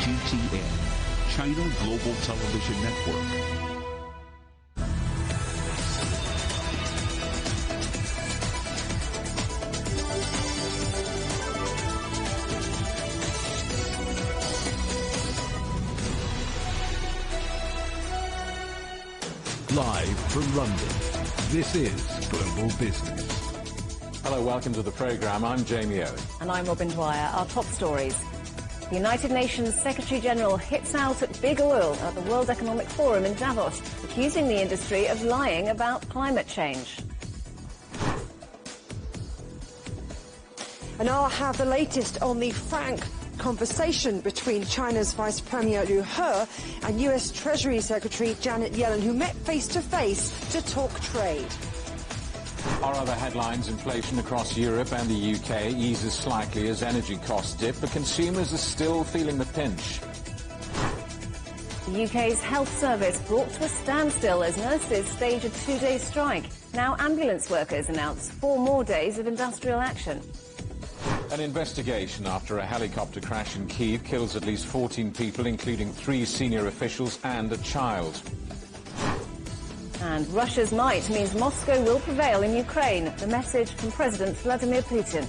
CGTN, China Global Television Network. Live from London, this is Global Business. Hello, welcome to the programme. I'm Jamie Owen. And I'm Robin Dwyer. Our top stories. The United Nations Secretary-General hits out at big oil at the World Economic Forum in Davos, accusing the industry of lying about climate change. And I'll have the latest on the frank conversation between China's Vice Premier Liu He and US Treasury Secretary Janet Yellen, who met face-to-face to talk trade. Our other headlines: inflation across Europe and the UK eases slightly as energy costs dip, but consumers are still feeling the pinch. The UK's health service brought to a standstill as nurses stage a two-day strike. Now ambulance workers announce 4 more days of industrial action. An investigation after a helicopter crash in Kyiv kills at least 14 people, including 3 senior officials and a child. And Russia's might means Moscow will prevail in Ukraine. The message from President Vladimir Putin.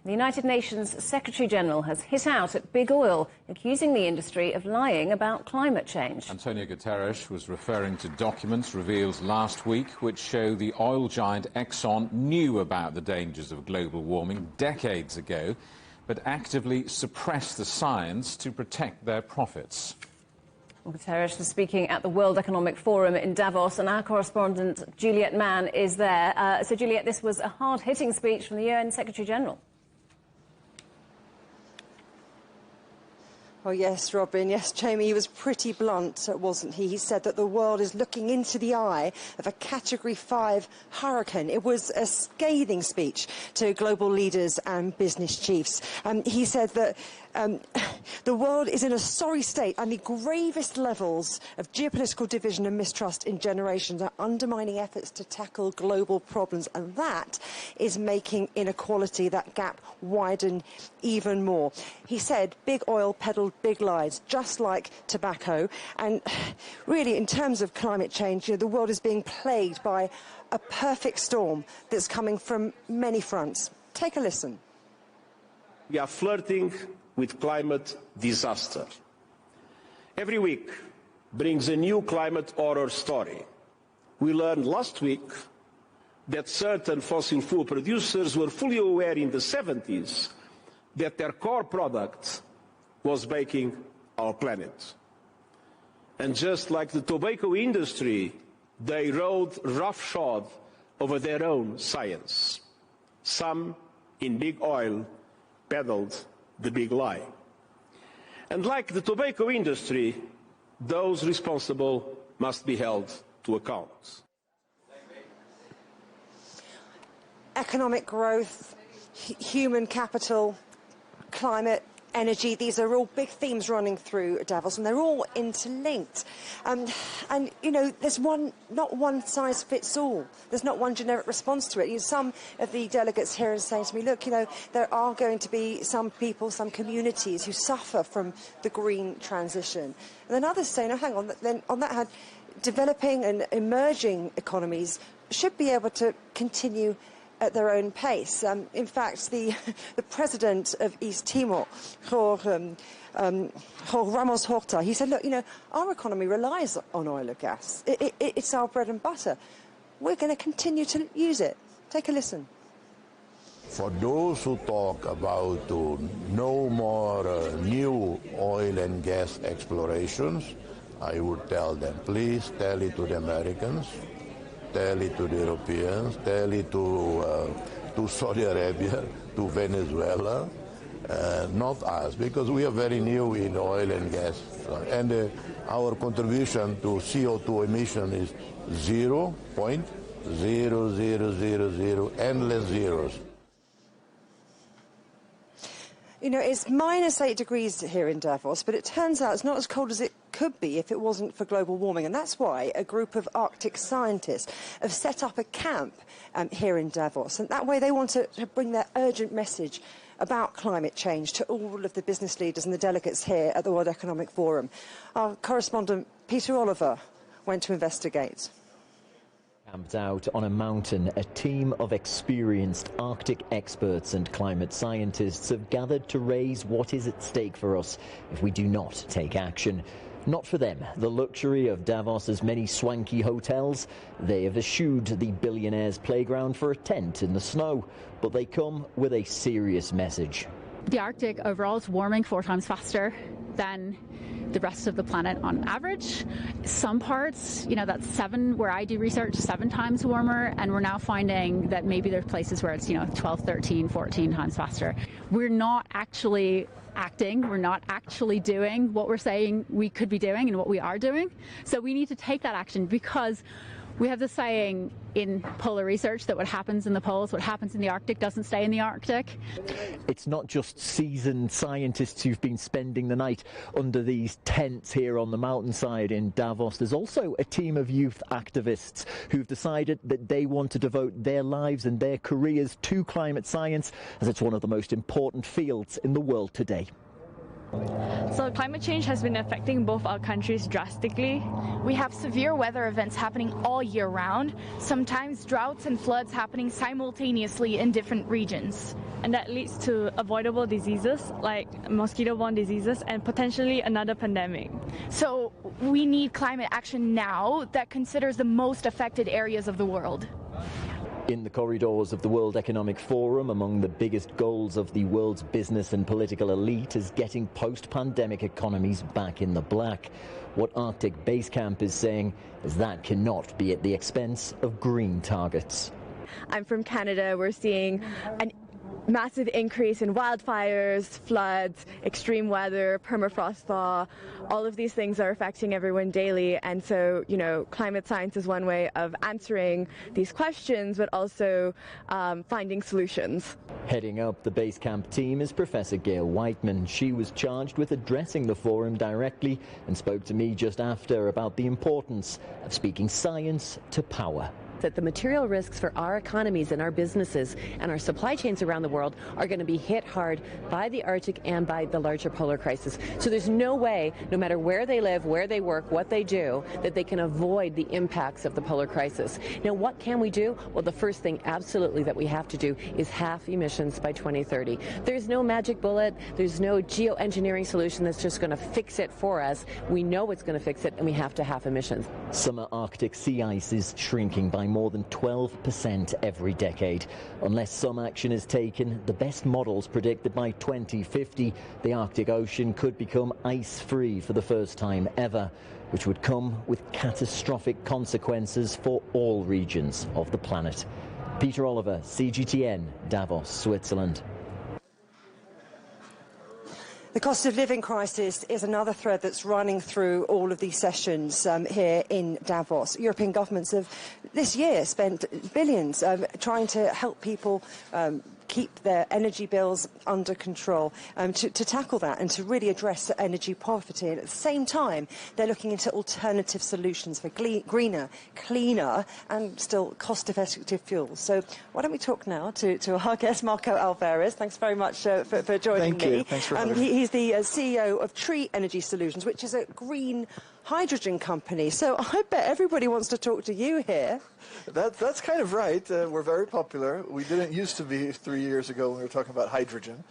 The United Nations Secretary-General has hit out at big oil, accusing the industry of lying about climate change. Antonio Guterres was referring to documents revealed last week which show the oil giant Exxon knew about the dangers of global warming decades ago, but actively suppressed the science to protect their profits. Guterres was speaking at the World Economic Forum in Davos, and our correspondent Juliet Mann is there. So, Juliet, this was a hard-hitting speech from the UN Secretary-General. Oh, yes, Robin. Yes, Jamie, he was pretty blunt, wasn't he? He said that the world is looking into the eye of a Category 5 hurricane. It was a scathing speech to global leaders and business chiefs. He said that the world is in a sorry state and the gravest levels of geopolitical division and mistrust in generations are undermining efforts to tackle global problems, and that is making inequality, that gap, widen even more. He said big oil peddled big lies, just like tobacco, and really in terms of climate change, the world is being plagued by a perfect storm that's coming from many fronts. Take a listen. We are flirting with climate disaster. Every week brings a new climate horror story. We learned last week that certain fossil fuel producers were fully aware in the 70s that their core product was making our planet. And just like the tobacco industry, they rode roughshod over their own science. Some in big oil peddled the big lie. And like the tobacco industry, those responsible must be held to account. Economic growth, human capital, climate, energy, these are all big themes running through Davos, and they're all interlinked. And you know, there's not one size fits all. There's not one generic response to it. Some of the delegates here are saying to me, look, there are going to be some people, some communities who suffer from the green transition. And then others saying, oh, hang on, then on that hand, developing and emerging economies should be able to continue at their own pace. In fact, the president of East Timor, Jorge Ramos Horta, he said, look, our economy relies on oil and gas. It's our bread and butter. We're going to continue to use it. Take a listen. For those who talk about no more new oil and gas explorations, I would tell them, please tell it to the Americans, tell it to the Europeans, tell it to Saudi Arabia, to Venezuela, not us, because we are very new in oil and gas. And our contribution to CO2 emission is 0.0000, endless zeros. It's -8 degrees here in Davos, but it turns out it's not as cold as it could could be if it wasn't for global warming. And that's why a group of Arctic scientists have set up a camp here in Davos. And that way they want to bring their urgent message about climate change to all of the business leaders and the delegates here at the World Economic Forum. Our correspondent Peter Oliver went to investigate. Camped out on a mountain, a team of experienced Arctic experts and climate scientists have gathered to raise what is at stake for us if we do not take action. Not for them, the luxury of Davos's many swanky hotels. They have eschewed the billionaire's playground for a tent in the snow, but they come with a serious message. The Arctic overall is warming 4 times faster than the rest of the planet on average. Some parts, that's 7, where I do research, 7 times warmer, and we're now finding that maybe there's places where it's, 12, 13, 14 times faster. We're not actually acting, we're not actually doing what we're saying we could be doing and what we are doing. So we need to take that action, because we have the saying in polar research that what happens in the poles, what happens in the Arctic doesn't stay in the Arctic. It's not just seasoned scientists who've been spending the night under these tents here on the mountainside in Davos. There's also a team of youth activists who've decided that they want to devote their lives and their careers to climate science, as it's one of the most important fields in the world today. So climate change has been affecting both our countries drastically. We have severe weather events happening all year round, sometimes droughts and floods happening simultaneously in different regions. And that leads to avoidable diseases like mosquito-borne diseases and potentially another pandemic. So we need climate action now that considers the most affected areas of the world. In the corridors of the World Economic Forum, among the biggest goals of the world's business and political elite is getting post-pandemic economies back in the black. What Arctic Base Camp is saying is that cannot be at the expense of green targets. I'm from Canada. We're seeing an massive increase in wildfires, floods, extreme weather, permafrost thaw. All of these things are affecting everyone daily. And so, climate science is one way of answering these questions, but also finding solutions. Heading up the base camp team is Professor Gail Whiteman. She was charged with addressing the forum directly and spoke to me just after about the importance of speaking science to power. That the material risks for our economies and our businesses and our supply chains around the world are going to be hit hard by the Arctic and by the larger polar crisis. So there's no way, no matter where they live, where they work, what they do, that they can avoid the impacts of the polar crisis. Now, what can we do? Well, the first thing absolutely that we have to do is halve emissions by 2030. There's no magic bullet. There's no geoengineering solution that's just going to fix it for us. We know it's going to fix it, and we have to halve emissions. Summer Arctic sea ice is shrinking by more than 12% every decade. Unless some action is taken, the best models predict that by 2050, the Arctic Ocean could become ice-free for the first time ever, which would come with catastrophic consequences for all regions of the planet. Peter Oliver, CGTN, Davos, Switzerland. The cost of living crisis is another thread that's running through all of these sessions here in Davos. European governments have this year spent billions trying to help people keep their energy bills under control, to tackle that and to really address energy poverty. And at the same time, they're looking into alternative solutions for greener, cleaner and still cost-effective fuels. So why don't we talk now to our guest, Marco Alvarez. Thanks very much for joining me. Thank you. Thanks for having me. He's the CEO of Tree Energy Solutions, which is a green hydrogen company. So I bet everybody wants to talk to you here. That's kind of right. We're very popular. We didn't used to be 3 years ago when we were talking about hydrogen.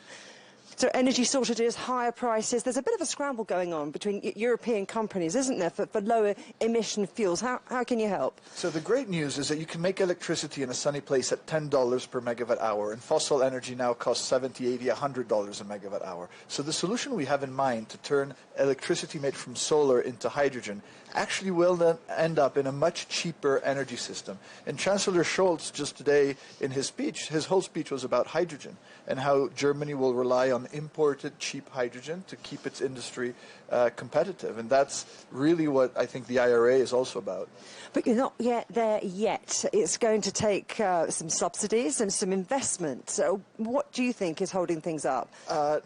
So energy shortages, higher prices. There's a bit of a scramble going on between European companies, isn't there, for lower emission fuels. How can you help? So the great news is that you can make electricity in a sunny place at $10 per megawatt hour, and fossil energy now costs $70, $80, $100 a megawatt hour. So the solution we have in mind to turn electricity made from solar into hydrogen actually will then end up in a much cheaper energy system. And Chancellor Scholz just today in his speech, his whole speech was about hydrogen and how Germany will rely on imported cheap hydrogen to keep its industry competitive. And that's really what I think the IRA is also about. But you're not yet there yet. It's going to take some subsidies and some investment. So what do you think is holding things up?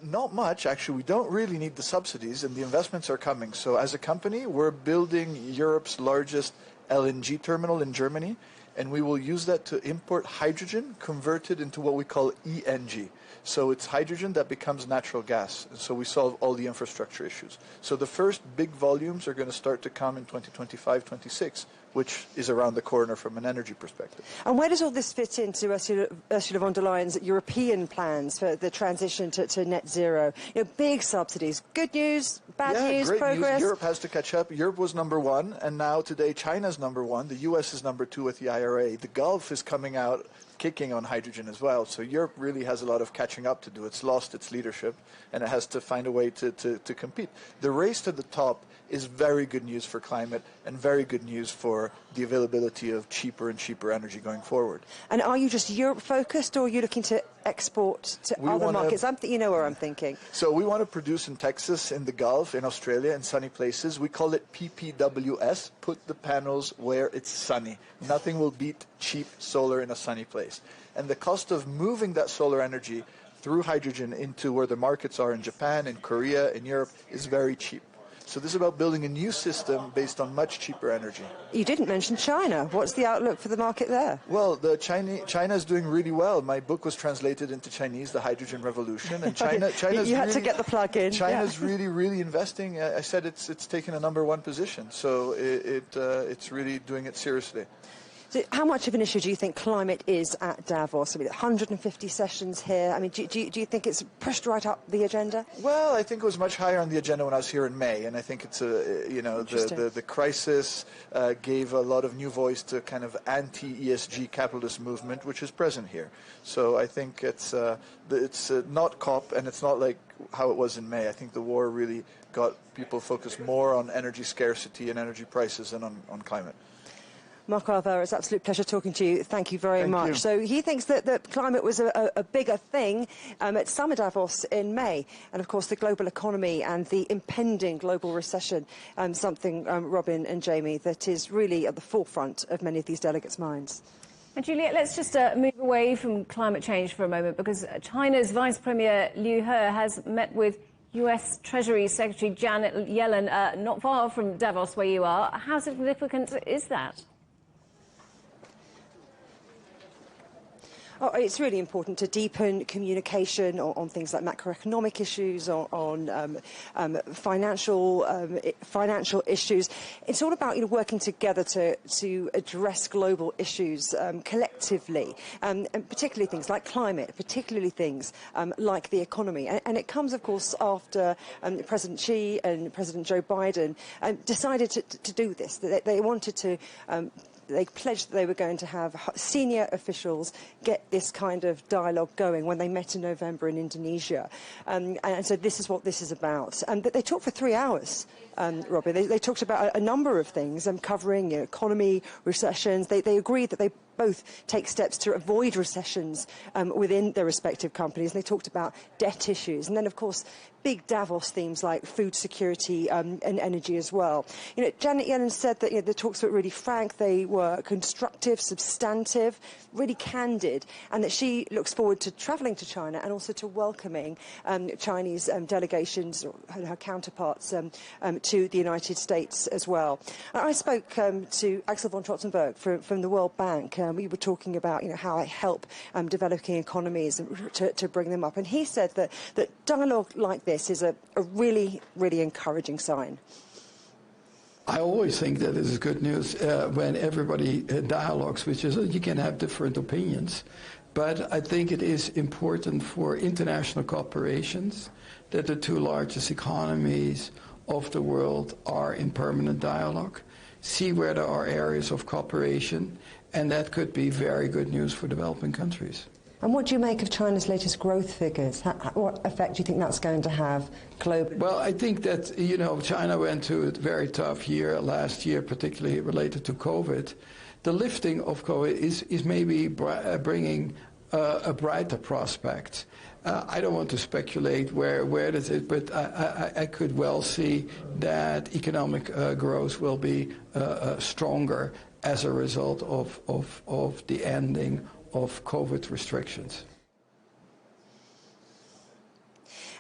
Not much, actually. We don't really need the subsidies, and the investments are coming. So as a company, we're building Europe's largest LNG terminal in Germany, and we will use that to import hydrogen converted into what we call ENG. So it's hydrogen that becomes natural gas, and so we solve all the infrastructure issues. So the first big volumes are going to start to come in 2025, 26, which is around the corner from an energy perspective. And where does all this fit into Ursula von der Leyen's European plans for the transition to net zero? You know, big subsidies. Good news, bad news, great progress? News. Europe has to catch up. Europe was #1, and now today China's #1. The US is #2 with the IRA. The Gulf is coming out kicking on hydrogen as well. So Europe really has a lot of catching up to do. It's lost its leadership, and it has to find a way to compete. The race to the top is very good news for climate and very good news for the availability of cheaper and cheaper energy going forward. And are you just Europe-focused, or are you looking to export to other markets? You know where I'm thinking. So we want to produce in Texas, in the Gulf, in Australia, in sunny places. We call it PPWS, put the panels where it's sunny. Nothing will beat cheap solar in a sunny place. And the cost of moving that solar energy through hydrogen into where the markets are in Japan, in Korea, in Europe is very cheap. So this is about building a new system based on much cheaper energy. You didn't mention China. What's the outlook for the market there? Well, China is doing really well. My book was translated into Chinese, The Hydrogen Revolution, and China's you had to get the plug in. China's really investing. I said it's taken a #1 position, so it's really doing it seriously. So how much of an issue do you think climate is at Davos? I mean, 150 sessions here. I mean, do you think it's pushed right up the agenda? Well, I think it was much higher on the agenda when I was here in May, and I think it's the crisis gave a lot of new voice to kind of anti-ESG capitalist movement, which is present here. So I think it's not COP, and it's not like how it was in May. I think the war really got people focused more on energy scarcity and energy prices than on climate. Mark Alvaro, it's an absolute pleasure talking to you. Thank you very much. You. So he thinks that climate was a bigger thing at Summer Davos in May. And, of course, the global economy and the impending global recession, something, Robin and Jamie, that is really at the forefront of many of these delegates' minds. And Juliet, let's just move away from climate change for a moment, because China's Vice Premier Liu He has met with US Treasury Secretary Janet Yellen not far from Davos, where you are. How significant is that? Oh, it's really important to deepen communication on things like macroeconomic issues, on financial issues. It's all about working together to address global issues collectively, and particularly things like climate, particularly things like the economy. And it comes, of course, after President Xi and President Joe Biden decided to do this. They wanted to. They pledged that they were going to have senior officials get this kind of dialogue going when they met in November in Indonesia. And so this is what this is about. But they talked for 3 hours, Robin. They talked about a number of things, covering economy, recessions. They agreed that they both take steps to avoid recessions within their respective companies. And they talked about debt issues. And then, of course, big Davos themes like food security and energy as well. Janet Yellen said that the talks were really frank, they were constructive, substantive, really candid, and that she looks forward to travelling to China and also to welcoming Chinese delegations, or her counterparts, to the United States as well. I spoke to Axel von Trotzenberg from the World Bank. We were talking about how I help developing economies to bring them up, and he said that dialogue like this is a really, really encouraging sign. I always think that it is good news when everybody dialogues, which is you can have different opinions. But I think it is important for international corporations that the two largest economies of the world are in permanent dialogue, see where there are areas of cooperation, and that could be very good news for developing countries. And what do you make of China's latest growth figures? What effect do you think that's going to have globally? Well, I think that, you know, China went through a very tough year last year, particularly related to COVID. The lifting of COVID is maybe bringing a brighter prospect. I don't want to speculate where this is, but I could well see that economic growth will be stronger as a result of the ending of COVID restrictions.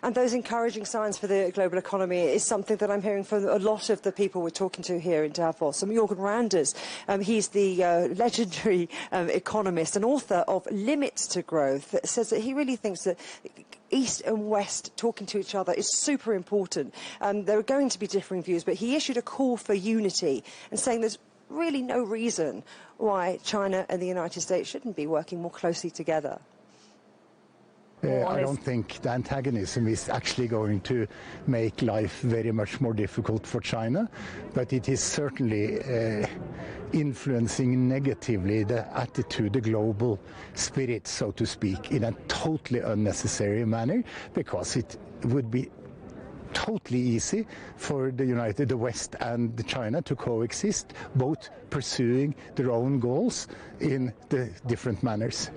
And those encouraging signs for the global economy is something that I'm hearing from a lot of the people we're talking to here in Davos. Jorgen Randers, he's the legendary economist and author of Limits to Growth, says that he really thinks that East and West talking to each other is super important. There are going to be differing views, but he issued a call for unity and saying there's really no reason why China and the United States shouldn't be working more closely together. I don't think the antagonism is actually going to make life very much more difficult for China, but it is certainly influencing negatively the attitude, the global spirit, so to speak, in a totally unnecessary manner, because it would be totally easy for the West and China to coexist, both pursuing their own goals in the different manners.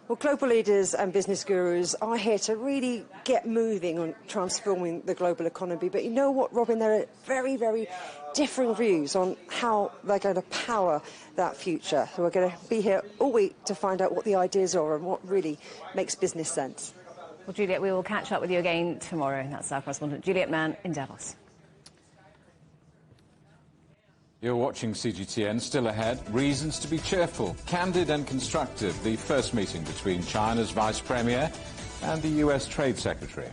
Well, global leaders and business gurus are here to really get moving on transforming the global economy. But you know what, Robin? There are very, very differing views on how they're going to power that future. So we're going to be here all week to find out what the ideas are and what really makes business sense. Well, Juliet, we will catch up with you again tomorrow. That's our correspondent, Juliet Mann, in Davos. You're watching CGTN. Still ahead, reasons to be cheerful, candid and constructive. The first meeting between China's Vice Premier and the US Trade Secretary.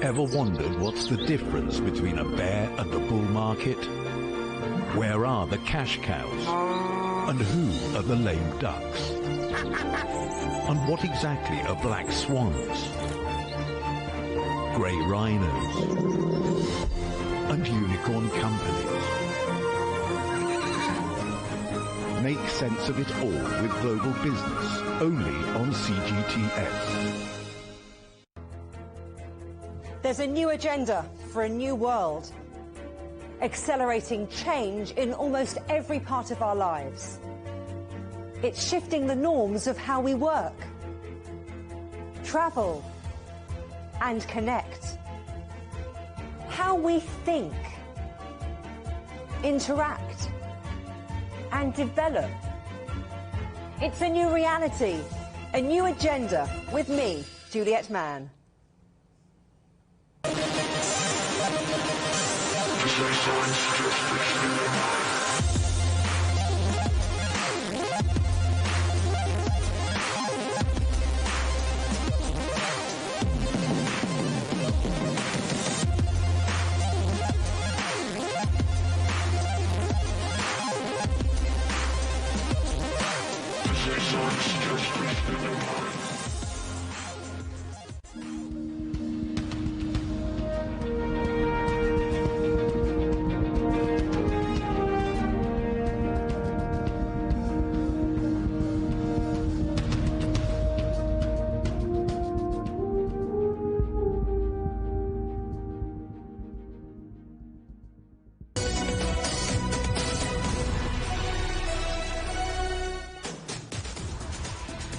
Ever wondered what's the difference between a bear and a bull market? Where are the cash cows? And who are the lame ducks? And what exactly are black swans, grey rhinos, and unicorn companies? Make sense of it all with Global Business, only on CGTN. There's a new agenda for a new world, accelerating change in almost every part of our lives. It's shifting the norms of how we work, travel, and connect. How we think, interact, and develop. It's a new reality, a new agenda with me, Juliet Mann.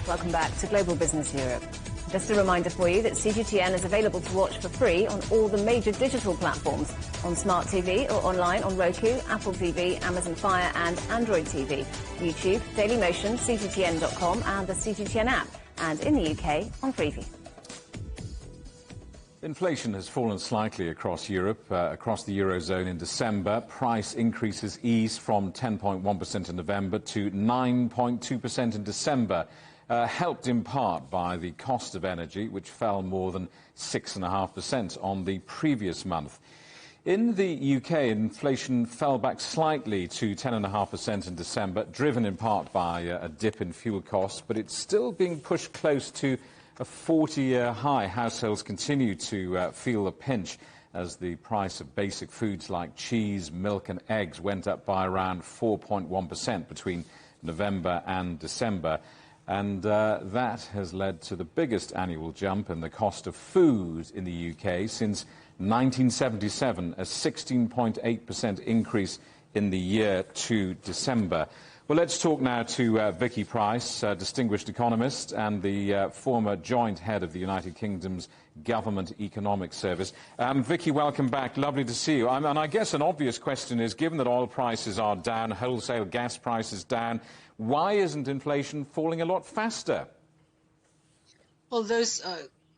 Welcome back to Global Business Europe. Just a reminder for you that CGTN is available to watch for free on all the major digital platforms, on Smart TV or online on Roku, Apple TV, Amazon Fire and Android TV, YouTube, Dailymotion, CGTN.com and the CGTN app, and in the UK on Freeview. Inflation has fallen slightly across Europe, across the Eurozone in December. Price increases eased from 10.1% in November to 9.2% in December. Helped in part by the cost of energy, which fell more than 6.5% on the previous month. In the UK, inflation fell back slightly to 10.5% in December, driven in part by a dip in fuel costs, but it's still being pushed close to a 40-year high. Households continue to feel the pinch as the price of basic foods like cheese, milk and eggs went up by around 4.1% between November and December. And that has led to the biggest annual jump in the cost of food in the UK since 1977, a 16.8% increase in the year to December. Well, let's talk now to Vicky Pryce, distinguished economist and the former joint head of the United Kingdom's Government Economic Service. Vicky, welcome back. Lovely to see you. And I guess an obvious question is, given that oil prices are down, wholesale gas prices down, why isn't inflation falling a lot faster? Well, those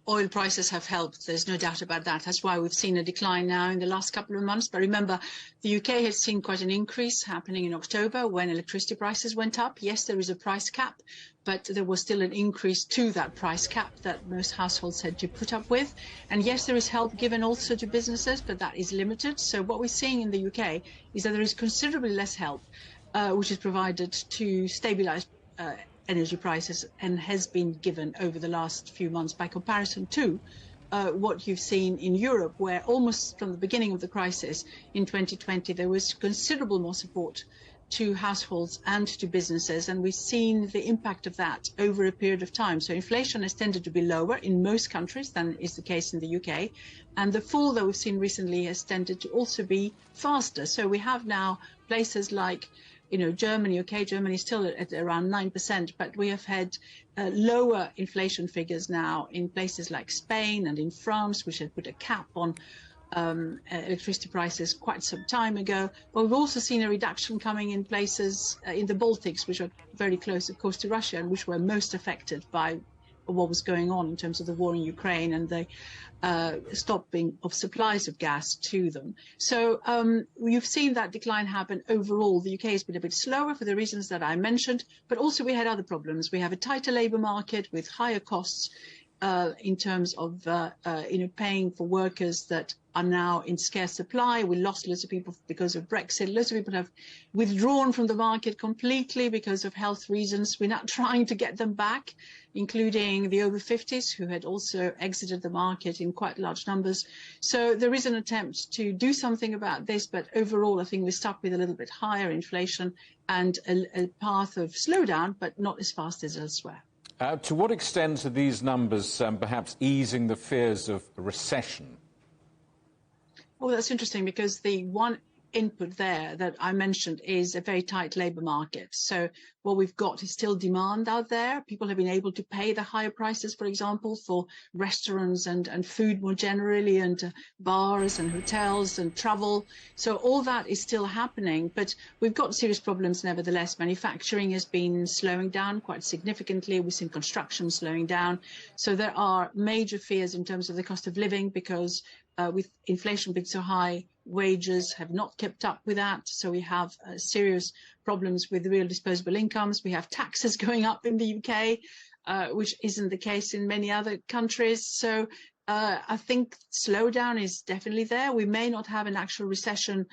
oil prices have helped. There's no doubt about that. That's why we've seen a decline now in the last couple of months. But remember, the UK has seen quite an increase happening in October when electricity prices went up. Yes, there is a price cap, but there was still an increase to that price cap that most households had to put up with. And yes, there is help given also to businesses, but that is limited. So what we're seeing in the UK is that there is considerably less help, which is provided to stabilise energy prices and has been given over the last few months by comparison to what you've seen in Europe, where almost from the beginning of the crisis in 2020 there was considerable more support to households and to businesses, and we've seen the impact of that over a period of time. So inflation has tended to be lower in most countries than is the case in the UK, and the fall that we've seen recently has tended to also be faster. So we have now places like Germany. Okay, Germany is still at around 9%, but we have had lower inflation figures now in places like Spain and in France, which had put a cap on electricity prices quite some time ago. But we've also seen a reduction coming in places in the Baltics, which are very close, of course, to Russia, and which were most affected by what was going on in terms of the war in Ukraine and the stopping of supplies of gas to them. So you've seen that decline happen overall. The UK has been a bit slower for the reasons that I mentioned, but also we had other problems. We have a tighter labour market with higher costs in terms of paying for workers that are now in scarce supply. We lost lots of people because of Brexit. Lots of people have withdrawn from the market completely because of health reasons. We're now trying to get them back, including the over 50s who had also exited the market in quite large numbers. So there is an attempt to do something about this, but overall I think we're stuck with a little bit higher inflation and a path of slowdown, but not as fast as elsewhere. To what extent are these numbers perhaps easing the fears of a recession? Well, that's interesting, because the one input there that I mentioned is a very tight labour market. So what we've got is still demand out there. People have been able to pay the higher prices, for example, for restaurants and food more generally, and bars and hotels and travel. So all that is still happening, but we've got serious problems nevertheless. Manufacturing has been slowing down quite significantly. We've seen construction slowing down. So there are major fears in terms of the cost of living, because with inflation being so high, wages have not kept up with that. So we have serious problems with real disposable incomes. We have taxes going up in the UK, which isn't the case in many other countries. So I think slowdown is definitely there. We may not have an actual recession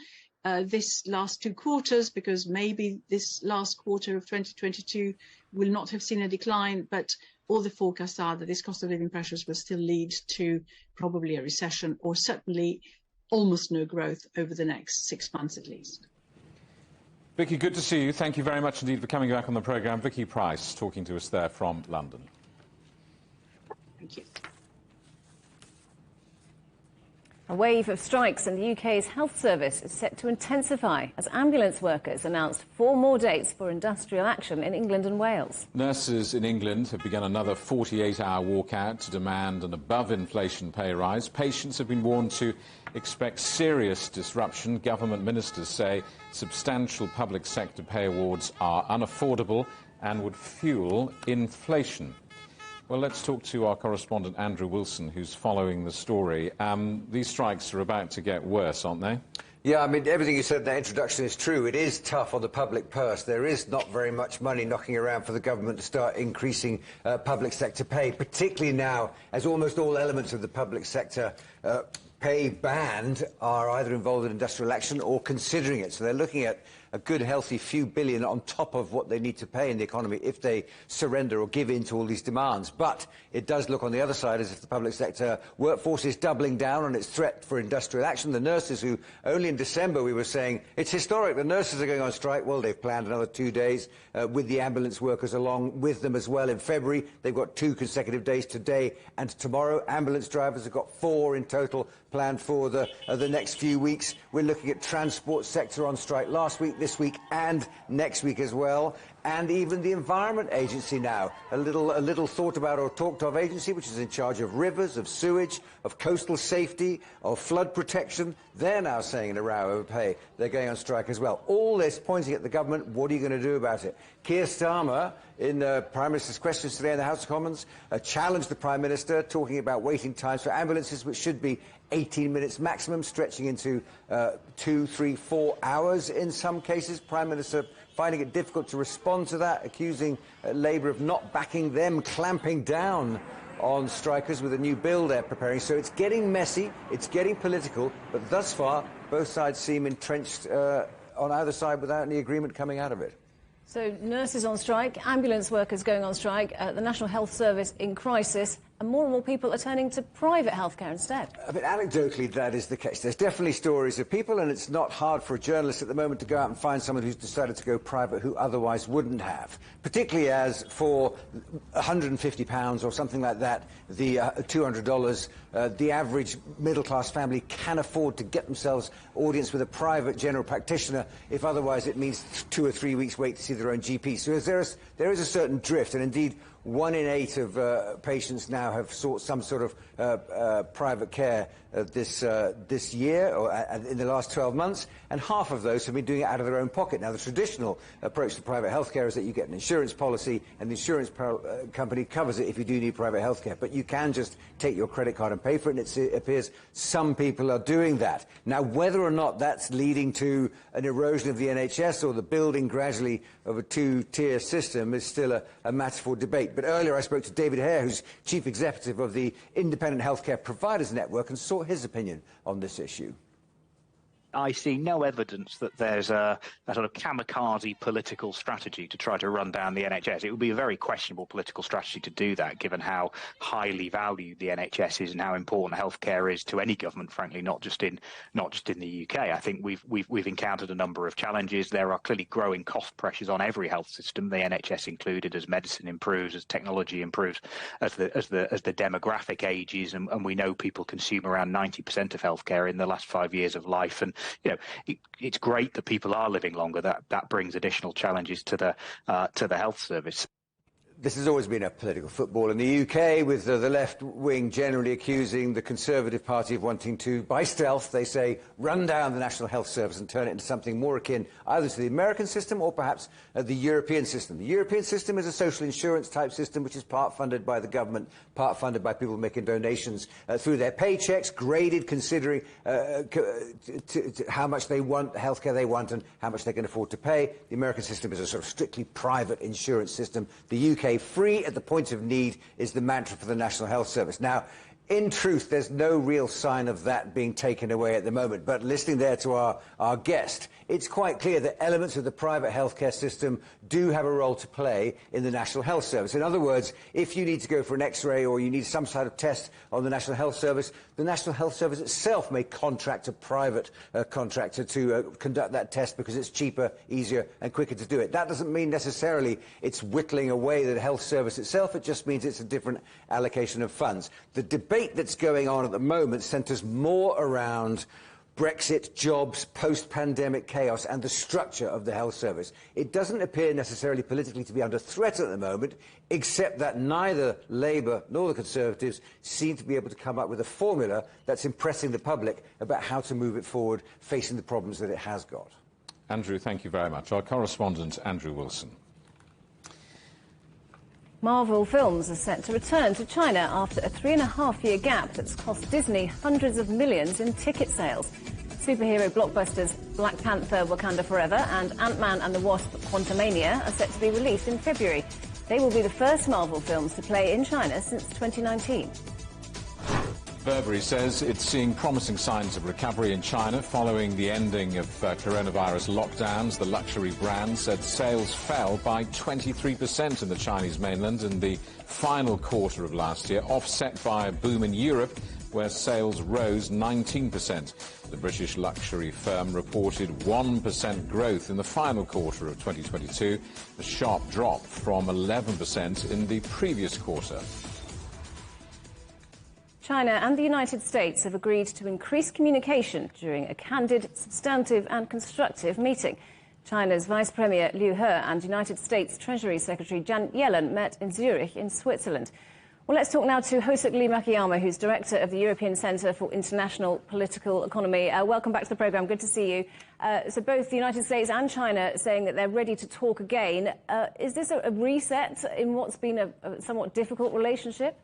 this last 2 quarters, because maybe this last quarter of 2022 will not have seen a decline, but all the forecasts are that this cost of living pressures will still lead to probably a recession, or certainly almost no growth over the next 6 months at least. Vicky, good to see you. Thank you very much indeed for coming back on the programme. Vicky Pryce talking to us there from London. Thank you. A wave of strikes in the UK's health service is set to intensify as ambulance workers announced 4 more dates for industrial action in England and Wales. Nurses in England have begun another 48-hour walkout to demand an above-inflation pay rise. Patients have been warned to expect serious disruption. Government ministers say substantial public sector pay awards are unaffordable and would fuel inflation. Well, let's talk to our correspondent, Andrew Wilson, who's following the story. These strikes are about to get worse, aren't they? Yeah, I mean, everything you said in that introduction is true. It is tough on the public purse. There is not very much money knocking around for the government to start increasing public sector pay, particularly now as almost all elements of the public sector pay band are either involved in industrial action or considering it. So they're looking at a good, healthy few billion on top of what they need to pay in the economy if they surrender or give in to all these demands. But it does look on the other side as if the public sector workforce is doubling down on its threat for industrial action. The nurses who only in December we were saying it's historic, the nurses are going on strike. Well, they've planned another 2 days with the ambulance workers along with them as well in February. They've got 2 consecutive days, today and tomorrow. Ambulance drivers have got 4 in total planned for the next few weeks. We're looking at transport sector on strike last week, this week and next week as well. And even the Environment Agency now, a little thought about or talked of agency, which is in charge of rivers, of sewage, of coastal safety, of flood protection. They're now saying in a row over pay they're going on strike as well. All this pointing at the government. What are you going to do about it? Keir Starmer, in the Prime Minister's questions today in the House of Commons, challenged the Prime Minister, talking about waiting times for ambulances, which should be 18 minutes maximum, stretching into 2, 3, 4 hours in some cases. Prime Minister finding it difficult to respond to that, accusing Labour of not backing them, clamping down on strikers with a new bill they're preparing. So it's getting messy, it's getting political, but thus far both sides seem entrenched on either side without any agreement coming out of it. So nurses on strike, ambulance workers going on strike, the National Health Service in crisis, and more people are turning to private healthcare instead. I mean, anecdotally, that is the case. There's definitely stories of people, and it's not hard for a journalist at the moment to go out and find someone who's decided to go private who otherwise wouldn't have, particularly as for £150 or something like that, the $200, the average middle-class family can afford to get themselves audience with a private general practitioner if otherwise it means 2 or 3 weeks wait to see their own GP. So there is a certain drift, and indeed 1 in 8 of patients now have sought some sort of private care this year, or in the last 12 months, and half of those have been doing it out of their own pocket. Now, the traditional approach to private healthcare is that you get an insurance policy, and the insurance company covers it if you do need private healthcare. But you can just take your credit card and pay for it, and it appears some people are doing that. Now, whether or not that's leading to an erosion of the NHS or the building gradually of a 2-tier system is still a matter for debate. But earlier I spoke to David Hare, who's Chief Executive of the Independent Healthcare Providers Network, and sought his opinion on this issue. I see no evidence that there's a sort of kamikaze political strategy to try to run down the NHS. It would be a very questionable political strategy to do that, given how highly valued the NHS is and how important healthcare is to any government, frankly, not just in the UK. I think we've encountered a number of challenges. There are clearly growing cost pressures on every health system, the NHS included, as medicine improves, as technology improves, as the demographic ages, and we know people consume around 90% of healthcare in the last 5 years of life. And you know, it's great that people are living longer. That brings additional challenges to the health service. This has always been a political football in the UK, with the left wing generally accusing the Conservative Party of wanting to, by stealth, they say, run down the National Health Service and turn it into something more akin either to the American system or perhaps the European system. The European system is a social insurance type system which is part funded by the government, part funded by people making donations through their paychecks, graded considering how much they want, the healthcare they want, and how much they can afford to pay. The American system is a sort of strictly private insurance system. The UK free at the point of need is the mantra for the National Health Service. Now, in truth, there's no real sign of that being taken away at the moment. But listening there to our guest, it's quite clear that elements of the private healthcare system do have a role to play in the National Health Service. In other words, if you need to go for an X-ray or you need some sort of test on the National Health Service, the National Health Service itself may contract a private contractor to conduct that test because it's cheaper, easier and quicker to do it. That doesn't mean necessarily it's whittling away the health service itself. It just means it's a different allocation of funds. The debate that's going on at the moment centres more around Brexit, jobs, post-pandemic chaos and the structure of the health service. It doesn't appear necessarily politically to be under threat at the moment, except that neither Labour nor the Conservatives seem to be able to come up with a formula that's impressing the public about how to move it forward, facing the problems that it has got. Andrew, thank you very much. Our correspondent, Andrew Wilson. Marvel films are set to return to China after a 3.5-year gap that's cost Disney hundreds of millions in ticket sales. Superhero blockbusters Black Panther: Wakanda Forever and Ant-Man and the Wasp: Quantumania are set to be released in February. They will be the first Marvel films to play in China since 2019. Burberry says it's seeing promising signs of recovery in China following the ending of coronavirus lockdowns. The luxury brand said sales fell by 23% in the Chinese mainland in the final quarter of last year, offset by a boom in Europe, where sales rose 19%. The British luxury firm reported 1% growth in the final quarter of 2022, a sharp drop from 11% in the previous quarter. China and the United States have agreed to increase communication during a candid, substantive and constructive meeting. China's Vice Premier Liu He and United States Treasury Secretary Janet Yellen met in Zurich in Switzerland. Well, let's talk now to Hosak Makiyama, who's Director of the European Centre for International Political Economy. Welcome back to the programme. Good to see you. So both the United States and China saying that they're ready to talk again. Is this a reset in what's been a somewhat difficult relationship?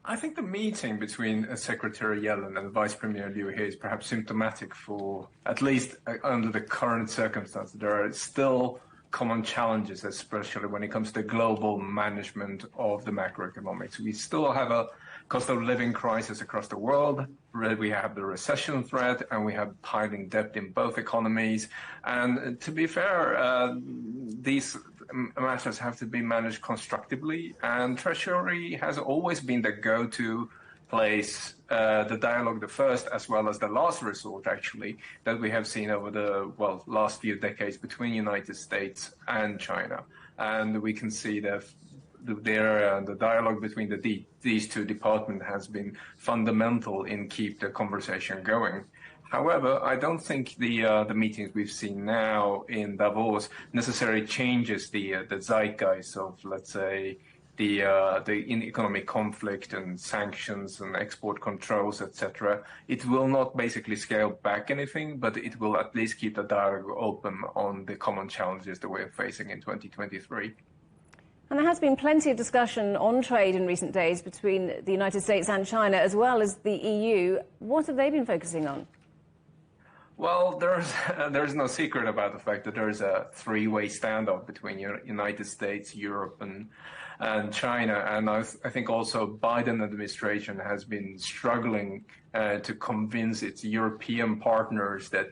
I think the meeting between Secretary Yellen and Vice Premier Liu He is perhaps symptomatic for, at least under the current circumstances, there are still common challenges, especially when it comes to global management of the macroeconomics. We still have a cost of living crisis across the world. We have the recession threat, and we have piling debt in both economies. And to be fair, these matters have to be managed constructively, and Treasury has always been the go-to place, the dialogue, the first as well as the last resort, actually, that we have seen over the last few decades between United States and China. And we can see that the dialogue between these two departments has been fundamental in keep the conversation going. However, I don't think the meetings we've seen now in Davos necessarily changes the zeitgeist of, let's say, the economic conflict and sanctions and export controls, etc. It will not basically scale back anything, but it will at least keep the dialogue open on the common challenges that we're facing in 2023. And there has been plenty of discussion on trade in recent days between the United States and China, as well as the EU. What have they been focusing on? Well, there's no secret about the fact that there is a three-way standoff between United States, Europe, and China. And I think also Biden administration has been struggling to convince its European partners that,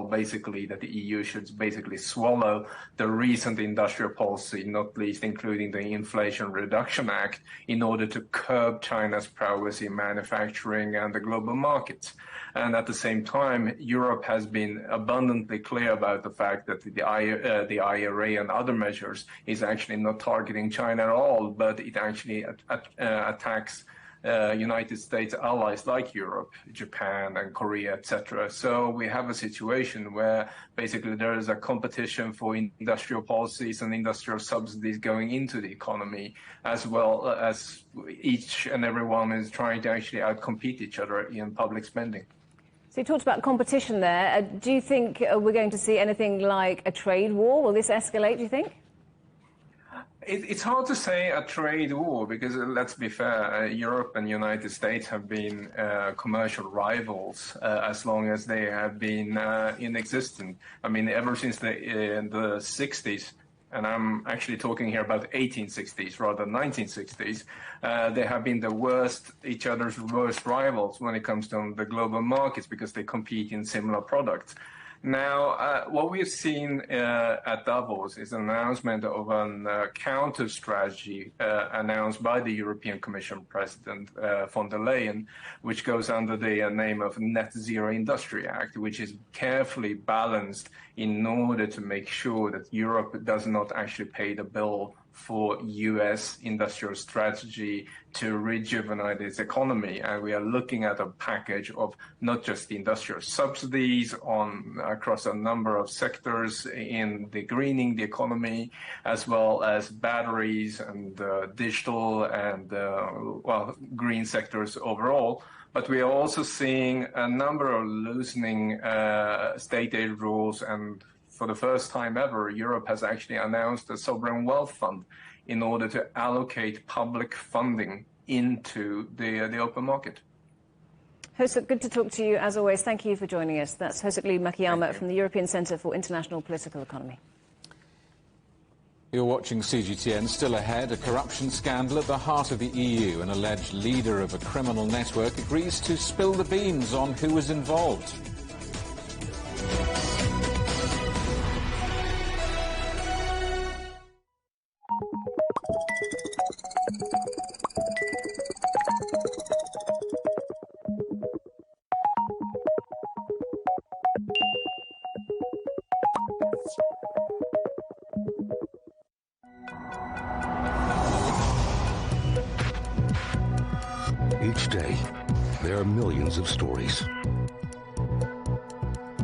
basically that the EU should basically swallow the recent industrial policy, not least including the Inflation Reduction Act, in order to curb China's prowess in manufacturing and the global markets. And at the same time, Europe has been abundantly clear about the fact that the IRA and other measures is actually not targeting China at all, but it actually attacks United States allies like Europe, Japan and Korea, etc. So we have a situation where basically there is a competition for industrial policies and industrial subsidies going into the economy, as well as each and every one is trying to actually outcompete each other in public spending. So you talked about competition there. Do you think we're going to see anything like a trade war? Will this escalate, do you think? It's hard to say a trade war because, let's be fair, Europe and United States have been commercial rivals as long as they have been in existence. I mean, ever since the 60s, and I'm actually talking here about 1860s rather than 1960s, they have been each other's worst rivals when it comes to the global markets because they compete in similar products. Now, what we've seen at Davos is an announcement of a counter strategy announced by the European Commission President von der Leyen, which goes under the name of Net Zero Industry Act, which is carefully balanced in order to make sure that Europe does not actually pay the bill for US industrial strategy to rejuvenate its economy. And we are looking at a package of not just the industrial subsidies across a number of sectors in the greening the economy, as well as batteries and digital and green sectors overall. But we are also seeing a number of loosening state aid rules, and for the first time ever, Europe has actually announced a sovereign wealth fund in order to allocate public funding into the open market. Hosak, good to talk to you as always. Thank you for joining us. That's Hosak Makiyama from the European Centre for International Political Economy. You're watching CGTN. Still ahead, a corruption scandal at the heart of the EU. An alleged leader of a criminal network agrees to spill the beans on who was involved. Each day, there are millions of stories.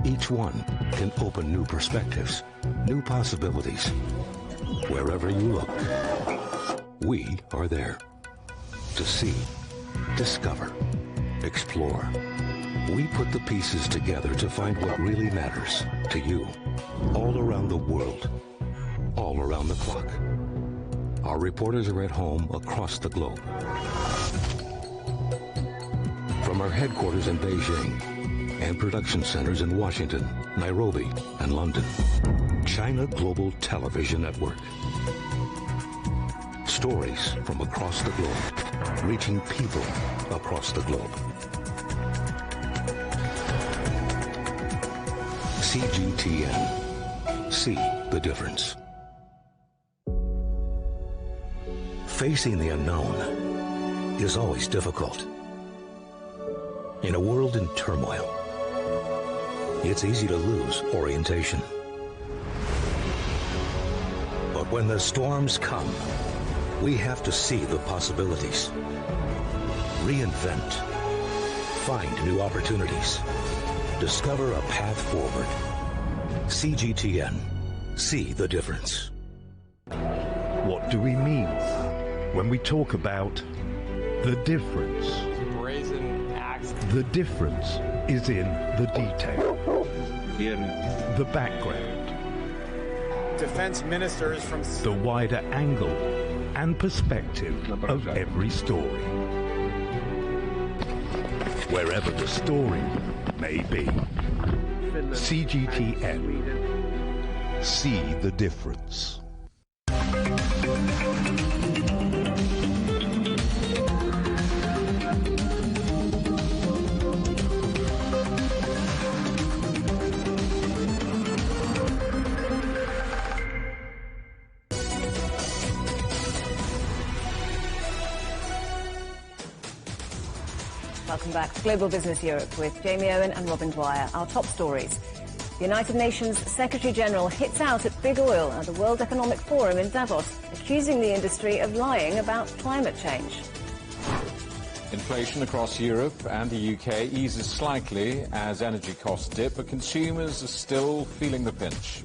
Each one can open new perspectives, new possibilities. Wherever you look, we are there to see, discover, explore. We put the pieces together to find what really matters to you, all around the world, all around the clock. Our reporters are at home across the globe. From our headquarters in Beijing and production centers in Washington, Nairobi, and London, China Global Television Network. Stories from across the globe, reaching people across the globe. CGTN. See the difference. Facing the unknown is always difficult. In a world in turmoil, it's easy to lose orientation. But when the storms come, we have to see the possibilities, reinvent, find new opportunities, discover a path forward. CGTN. See the difference. What do we mean when we talk about the difference? The difference is in the detail, in the background, defense ministers from the wider angle and perspective of every story. Wherever the story may be. CGTN. See the difference. Welcome back to Global Business Europe with Jamie Owen and Robin Dwyer. Our top stories. The United Nations Secretary-General hits out at big oil at the World Economic Forum in Davos, accusing the industry of lying about climate change. Inflation across Europe and the UK eases slightly as energy costs dip, but consumers are still feeling the pinch.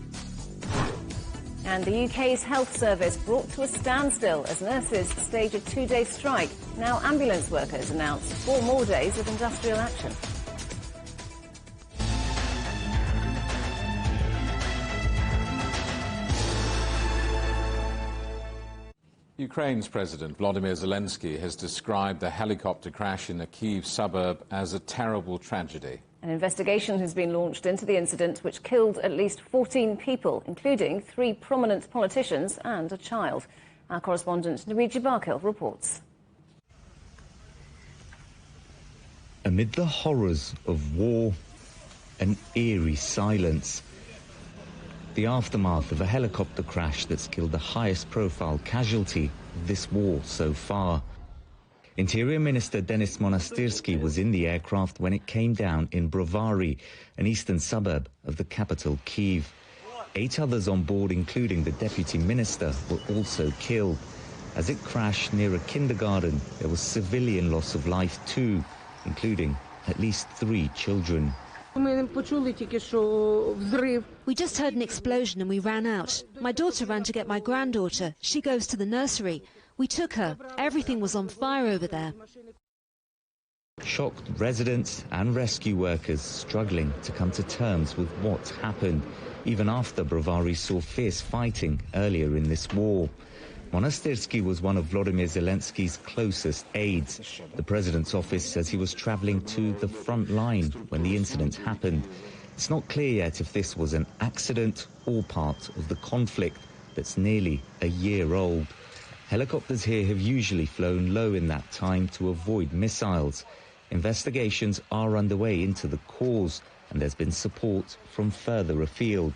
And the UK's health service brought to a standstill as nurses stage a 2-day strike. Now ambulance workers announce 4 more days of industrial action. Ukraine's President Volodymyr Zelensky has described the helicopter crash in a Kyiv suburb as a terrible tragedy. An investigation has been launched into the incident, which killed at least 14 people, including 3 prominent politicians and a child. Our correspondent Luigi Barkhill reports. Amid the horrors of war, an eerie silence. The aftermath of a helicopter crash that's killed the highest profile casualty of this war so far. Interior Minister Denis Monastyrsky was in the aircraft when it came down in Brovary, an eastern suburb of the capital Kyiv. 8 others on board, including the deputy minister, were also killed. As it crashed near a kindergarten, there was civilian loss of life too, including at least 3 children. We just heard an explosion and we ran out. My daughter ran to get my granddaughter. She goes to the nursery. We took her. Everything was on fire over there. Shocked residents and rescue workers struggling to come to terms with what happened, even after Brovary saw fierce fighting earlier in this war. Monastyrsky was one of Volodymyr Zelensky's closest aides. The president's office says he was travelling to the front line when the incident happened. It's not clear yet if this was an accident or part of the conflict, that's nearly a year old. Helicopters here have usually flown low in that time to avoid missiles. Investigations are underway into the cause, and there's been support from further afield.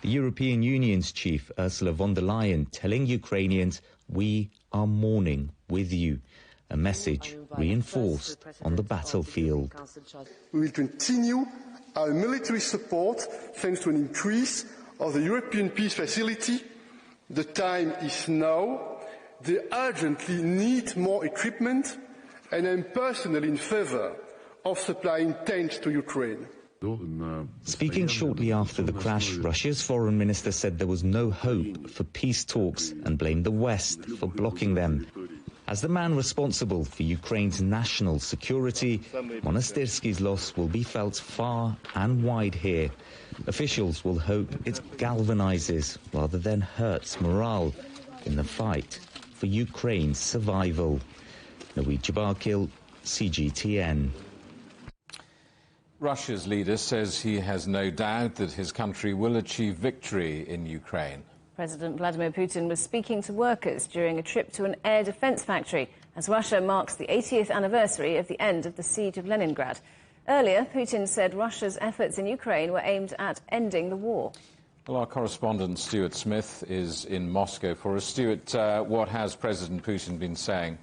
The European Union's chief, Ursula von der Leyen, telling Ukrainians, "We are mourning with you," a message reinforced on the battlefield. We will continue our military support thanks to an increase of the European Peace Facility. The time is now. They urgently need more equipment, and I'm personally in favour of supplying tanks to Ukraine. Speaking shortly after the crash, Russia's foreign minister said there was no hope for peace talks and blamed the West for blocking them. As the man responsible for Ukraine's national security, Monastyrsky's loss will be felt far and wide here. Officials will hope it galvanizes rather than hurts morale in the fight for Ukraine's survival. Naweed Jabarkil, CGTN. Russia's leader says he has no doubt that his country will achieve victory in Ukraine. President Vladimir Putin was speaking to workers during a trip to an air defense factory as Russia marks the 80th anniversary of the end of the siege of Leningrad. Earlier, Putin said Russia's efforts in Ukraine were aimed at ending the war. Well, our correspondent Stuart Smith is in Moscow for us. Stuart, what has President Putin been saying?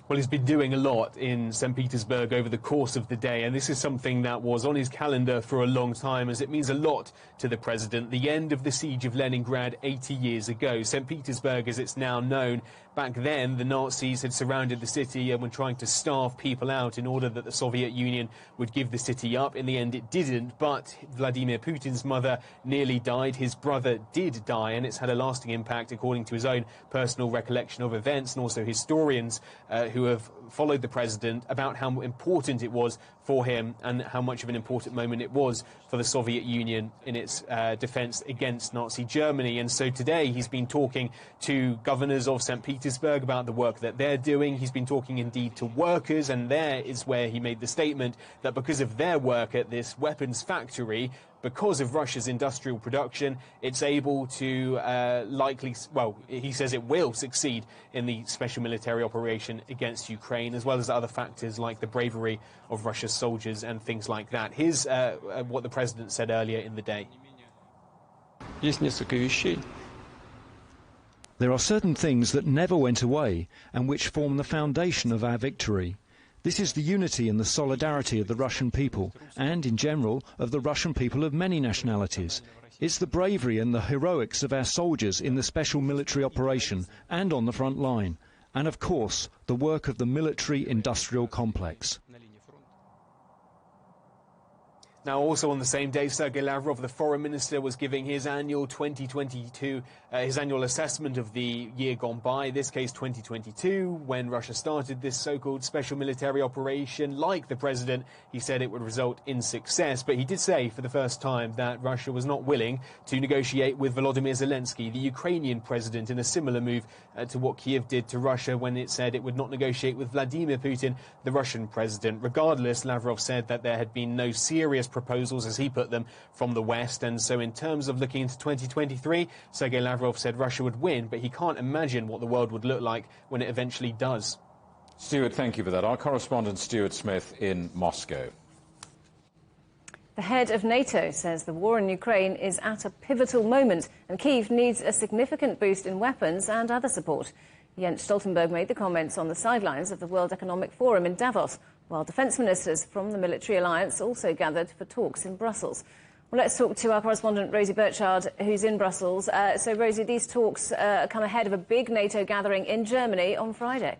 Well, he's been doing a lot in St. Petersburg over the course of the day, and this is something that was on his calendar for a long time, as it means a lot to the president. The end of the siege of Leningrad 80 years ago. St. Petersburg, as it's now known, back then the Nazis had surrounded the city and were trying to starve people out in order that the Soviet Union would give the city up. In the end, it didn't, but Vladimir Putin's mother nearly died. His brother did die, and it's had a lasting impact, according to his own personal recollection of events, and also historians who have followed the president, about how important it was for him and how much of an important moment it was for the Soviet Union in its defence against Nazi Germany. And so today he's been talking to governors of St. Petersburg about the work that they're doing. He's been talking indeed to workers, and there is where he made the statement that because of their work at this weapons factory, because of Russia's industrial production, it's able to he says it will succeed in the special military operation against Ukraine, as well as other factors like the bravery of Russia's soldiers and things like that. Here's what the president said earlier in the day. There are certain things that never went away and which form the foundation of our victory. This is the unity and the solidarity of the Russian people, and, in general, of the Russian people of many nationalities. It's the bravery and the heroics of our soldiers in the special military operation and on the front line. And, of course, the work of the military-industrial complex. Now, also on the same day, Sergei Lavrov, the foreign minister, was giving his annual 2022, his annual assessment of the year gone by, this case 2022, when Russia started this so-called special military operation. Like the president, he said it would result in success, but he did say for the first time that Russia was not willing to negotiate with Volodymyr Zelensky, the Ukrainian president, in a similar move to what Kiev did to Russia when it said it would not negotiate with Vladimir Putin, the Russian president. Regardless, Lavrov said that there had been no serious proposals, as he put them, from the West. And so in terms of looking into 2023, Sergei Lavrov said Russia would win, but he can't imagine what the world would look like when it eventually does. Stuart, thank you for that. Our correspondent Stuart Smith in Moscow. The head of NATO says the war in Ukraine is at a pivotal moment and Kyiv needs a significant boost in weapons and other support. Jens Stoltenberg made the comments on the sidelines of the World Economic Forum in Davos, while defence ministers from the military alliance also gathered for talks in Brussels. Well, let's talk to our correspondent Rosie Burchard, who's in Brussels. So, Rosie, these talks come ahead of a big NATO gathering in Germany on Friday.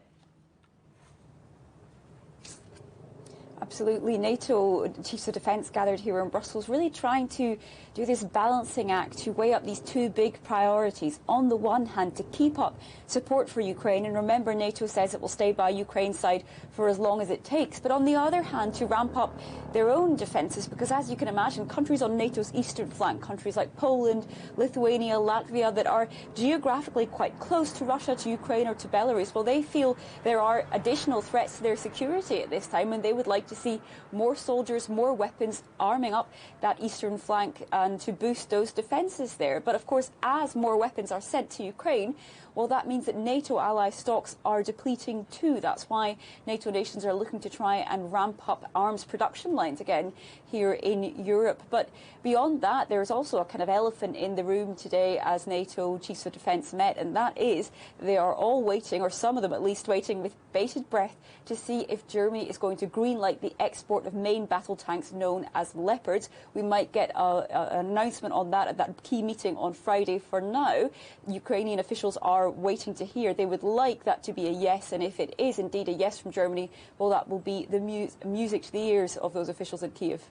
Absolutely. NATO chiefs of defence gathered here in Brussels, really trying to do this balancing act to weigh up these two big priorities. On the one hand, to keep up support for Ukraine, and remember, NATO says it will stay by Ukraine's side for as long as it takes. But on the other hand, to ramp up their own defences, because as you can imagine, countries on NATO's eastern flank, countries like Poland, Lithuania, Latvia, that are geographically quite close to Russia, to Ukraine or to Belarus, well, they feel there are additional threats to their security at this time, and they would like to see more soldiers, more weapons, arming up that eastern flank and to boost those defences there. But of course, as more weapons are sent to Ukraine, well, that means that NATO ally stocks are depleting too. That's why NATO nations are looking to try and ramp up arms production lines again here in Europe. But beyond that, there's also a kind of elephant in the room today as NATO chiefs of defence met, and that is they are all waiting, or some of them at least waiting with bated breath, to see if Germany is going to greenlight the export of main battle tanks known as Leopards. We might get an announcement on that at that key meeting on Friday. For now, Ukrainian officials are waiting to hear. They would like that to be a yes, and if it is indeed a yes from Germany, well, that will be the music to the ears of those officials in Kiev.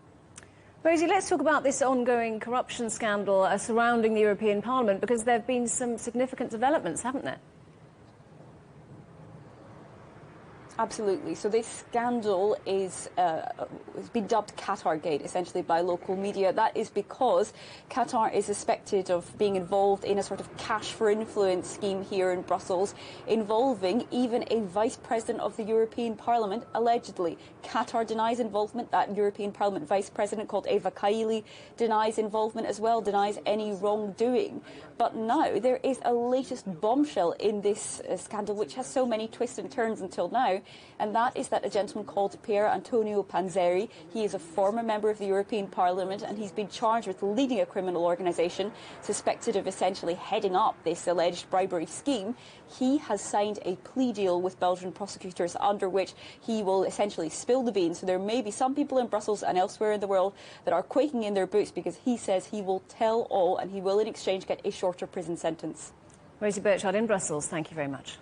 Rosie, let's talk about this ongoing corruption scandal surrounding the European Parliament, because there have been some significant developments, haven't there? Absolutely. So this scandal is has been dubbed Qatargate, essentially, by local media. That is because Qatar is suspected of being involved in a sort of cash for influence scheme here in Brussels, involving even a vice president of the European Parliament, allegedly. Qatar denies involvement. That European Parliament vice president, called Eva Kaili, denies involvement as well, denies any wrongdoing. But now there is a latest bombshell in this scandal, which has so many twists and turns until now, and that is that a gentleman called Pier Antonio Panzeri, he is a former member of the European Parliament, and he's been charged with leading a criminal organisation suspected of essentially heading up this alleged bribery scheme. He has signed a plea deal with Belgian prosecutors under which he will essentially spill the beans. So there may be some people in Brussels and elsewhere in the world that are quaking in their boots, because he says he will tell all, and he will in exchange get a shorter prison sentence. Rosie Burchard in Brussels, thank you very much.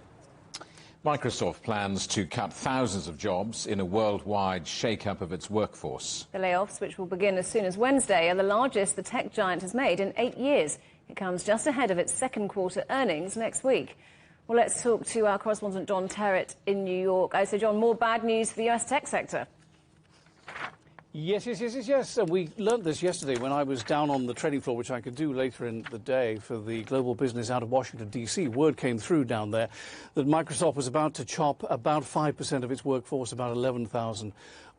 Microsoft plans to cut thousands of jobs in a worldwide shake-up of its workforce. The layoffs, which will begin as soon as Wednesday, are the largest the tech giant has made in 8 years. It comes just ahead of its second quarter earnings next week. Well, let's talk to our correspondent John Terrett in New York. So, John, more bad news for the US tech sector. Yes. And we learned this yesterday when I was down on the trading floor, which I could do later in the day for the global business out of Washington, D.C. Word came through down there that Microsoft was about to chop about 5% of its workforce, about 11,000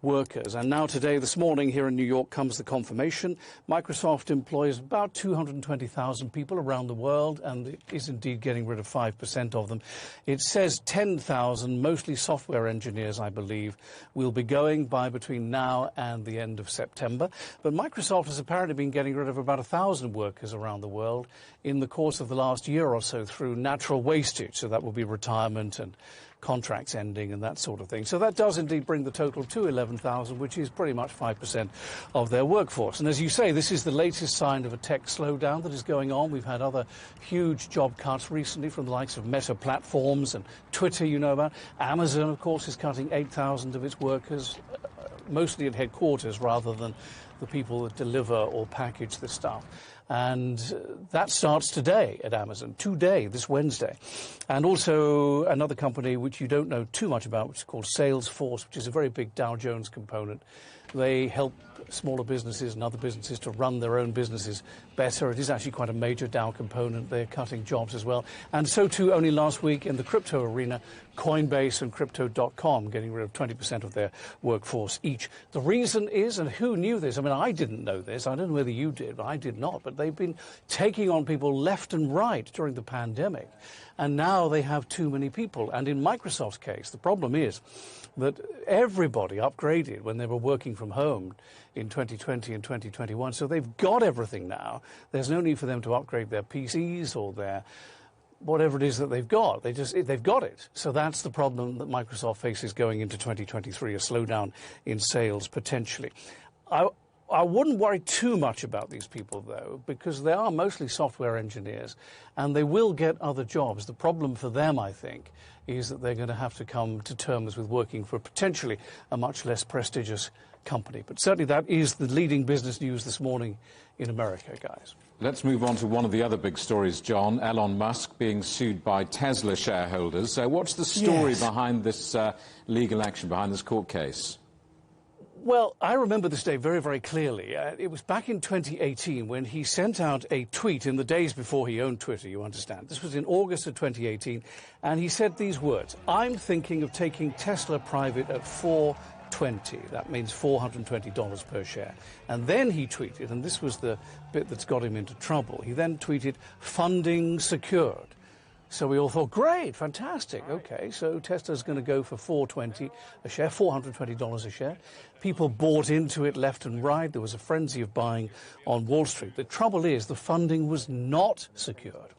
workers. And now today, this morning, here in New York comes the confirmation. Microsoft employs about 220,000 people around the world and it is indeed getting rid of 5% of them. It says 10,000, mostly software engineers, I believe, will be going by between now and the end of September. But Microsoft has apparently been getting rid of about 1,000 workers around the world in the course of the last year or so through natural wastage. So that will be retirement and contracts ending and that sort of thing. So that does indeed bring the total to 11,000, which is pretty much 5% of their workforce. And as you say, this is the latest sign of a tech slowdown that is going on. We've had other huge job cuts recently from the likes of Meta Platforms and Twitter, you know about. Amazon, of course, is cutting 8,000 of its workers, mostly at headquarters rather than the people that deliver or package the stuff. And that starts today at Amazon, today, this Wednesday. And also another company which you don't know too much about, which is called Salesforce, which is a very big Dow Jones component. They help smaller businesses and other businesses to run their own businesses better. It is actually quite a major Dow component. They're cutting jobs as well. And so too, only last week in the crypto arena, Coinbase and Crypto.com getting rid of 20% of their workforce each. The reason is, and who knew this? I mean, I didn't know this. I don't know whether you did, but I did not. But they've been taking on people left and right during the pandemic. And now they have too many people. And in Microsoft's case, the problem is that everybody upgraded when they were working from home in 2020 and 2021. So they've got everything now. There's no need for them to upgrade their PCs or their whatever it is that they've got. They've got it. So that's the problem that Microsoft faces going into 2023, a slowdown in sales potentially. I wouldn't worry too much about these people, though, because they are mostly software engineers and they will get other jobs. The problem for them, I think, is that they're going to have to come to terms with working for potentially a much less prestigious company. But certainly that is the leading business news this morning in America, guys. Let's move on to one of the other big stories, John. Elon Musk being sued by Tesla shareholders. What's the story behind this legal action, behind this court case? Well, I remember this day very, very clearly. It was back in 2018 when he sent out a tweet in the days before he owned Twitter, you understand. This was in August of 2018, and he said these words: "I'm thinking of taking Tesla private at $4 420. That means $420 per share. And then he tweeted, and this was the bit that's got him into trouble, he then tweeted, funding secured. So we all thought, great, fantastic, okay, so Tesla's going to go for $420 a share, $420 a share. People bought into it left and right. There was a frenzy of buying on Wall Street. The trouble is the funding was not secured.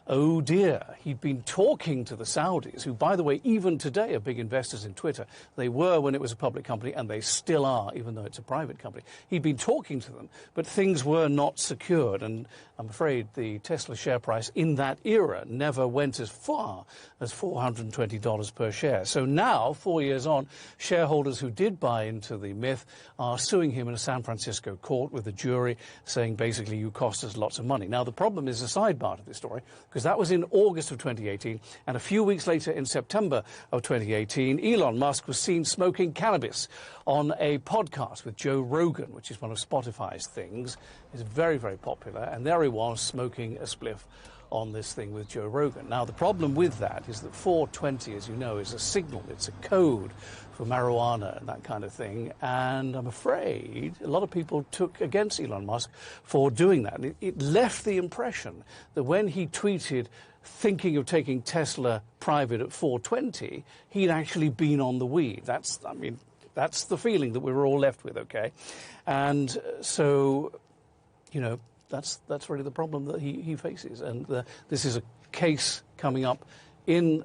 Oh dear, he'd been talking to the Saudis, who, by the way, even today are big investors in Twitter. They were when it was a public company, and they still are, even though it's a private company. He'd been talking to them, but things were not secured, and I'm afraid the Tesla share price in that era never went as far as $420 per share. So now, 4 years on, shareholders who did buy into the myth are suing him in a San Francisco court with a jury saying, basically, you cost us lots of money. Now, the problem is a sidebar to this story, because that was in August of 2018, and a few weeks later, in September of 2018, Elon Musk was seen smoking cannabis on a podcast with Joe Rogan, which is one of Spotify's things. It's very, very popular, and there he was smoking a spliff on this thing with Joe Rogan. Now, the problem with that is that 420, as you know, is a signal. It's a code for marijuana and that kind of thing. And I'm afraid a lot of people took against Elon Musk for doing that. And it left the impression that when he tweeted thinking of taking Tesla private at 420, he'd actually been on the weed. That's the feeling that we were all left with, okay? And so, you know, that's really the problem that he faces. And this is a case coming up in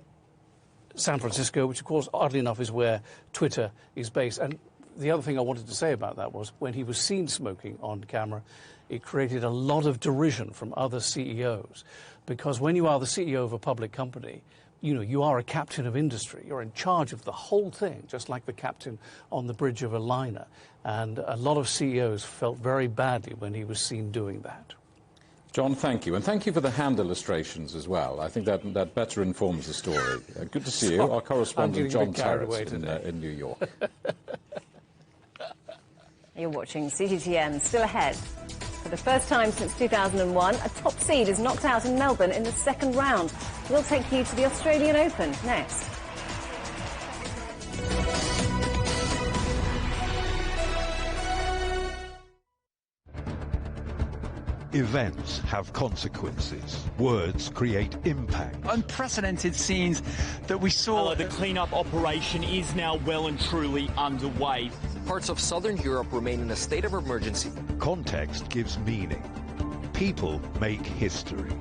San Francisco, which, of course, oddly enough, is where Twitter is based. And the other thing I wanted to say about that was when he was seen smoking on camera, it created a lot of derision from other CEOs. Because when you are the CEO of a public company, you know, you are a captain of industry. You're in charge of the whole thing, just like the captain on the bridge of a liner. And a lot of CEOs felt very badly when he was seen doing that. John, thank you. And thank you for the hand illustrations as well. I think that better informs the story. Good to see you. Our correspondent, John Terrett, in New York. You're watching CGTN. Still ahead. For the first time since 2001, a top seed is knocked out in Melbourne in the second round. We'll take you to the Australian Open next. Events have consequences. Words create impact. Unprecedented scenes that we saw. The clean-up operation is now well and truly underway. Parts of southern Europe remain in a state of emergency. Context gives meaning. People make history.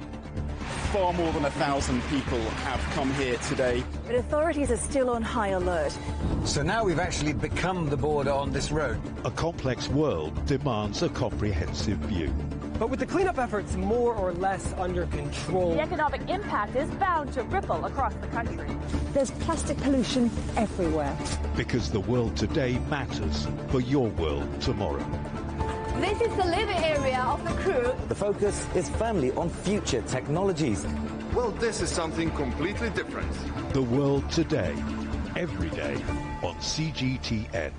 Far more than 1,000 people have come here today. But authorities are still on high alert. So now we've actually become the border on this road. A complex world demands a comprehensive view. But with the cleanup efforts more or less under control, the economic impact is bound to ripple across the country. There's plastic pollution everywhere. Because the world today matters for your world tomorrow. This is the living area of the crew. The focus is firmly on future technologies. Well, this is something completely different. The world today, every day on CGTN.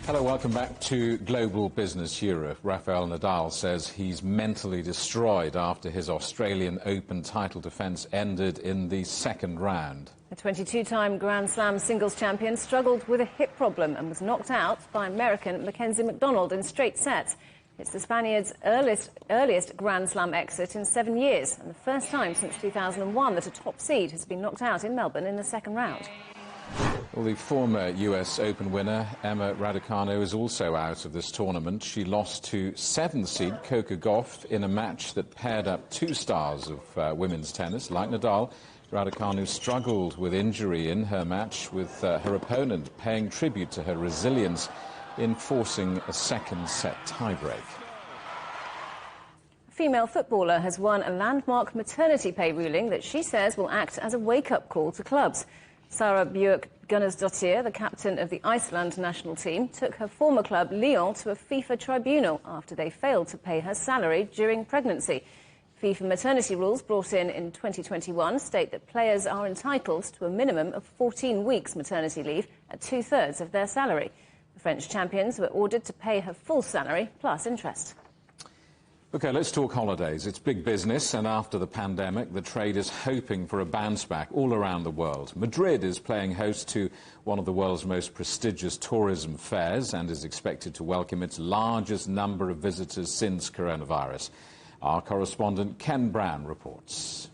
Hello, welcome back to Global Business Europe. Rafael Nadal says he's mentally destroyed after his Australian Open title defence ended in the second round. The 22-time Grand Slam singles champion struggled with a hip problem and was knocked out by American Mackenzie McDonald in straight sets. It's the Spaniard's earliest Grand Slam exit in 7 years, and the first time since 2001 that a top seed has been knocked out in Melbourne in the second round. Well, the former US Open winner, Emma Raducanu, is also out of this tournament. She lost to 7th seed Coco Gauff in a match that paired up two stars of women's tennis. Like Nadal, Raducanu struggled with injury in her match, with her opponent paying tribute to her resilience in forcing a second set tiebreak. female footballer has won a landmark maternity pay ruling that she says will act as a wake-up call to clubs. Sarah Björk-Gunnarsdottir, the captain of the Iceland national team, took her former club Lyon to a FIFA tribunal after they failed to pay her salary during pregnancy. FIFA maternity rules brought in 2021 state that players are entitled to a minimum of 14 weeks maternity leave at 2/3 of their salary. The French champions were ordered to pay her full salary plus interest. OK, let's talk holidays. It's big business, and after the pandemic, the trade is hoping for a bounce back all around the world. Madrid is playing host to one of the world's most prestigious tourism fairs and is expected to welcome its largest number of visitors since coronavirus. Our correspondent Ken Brown reports.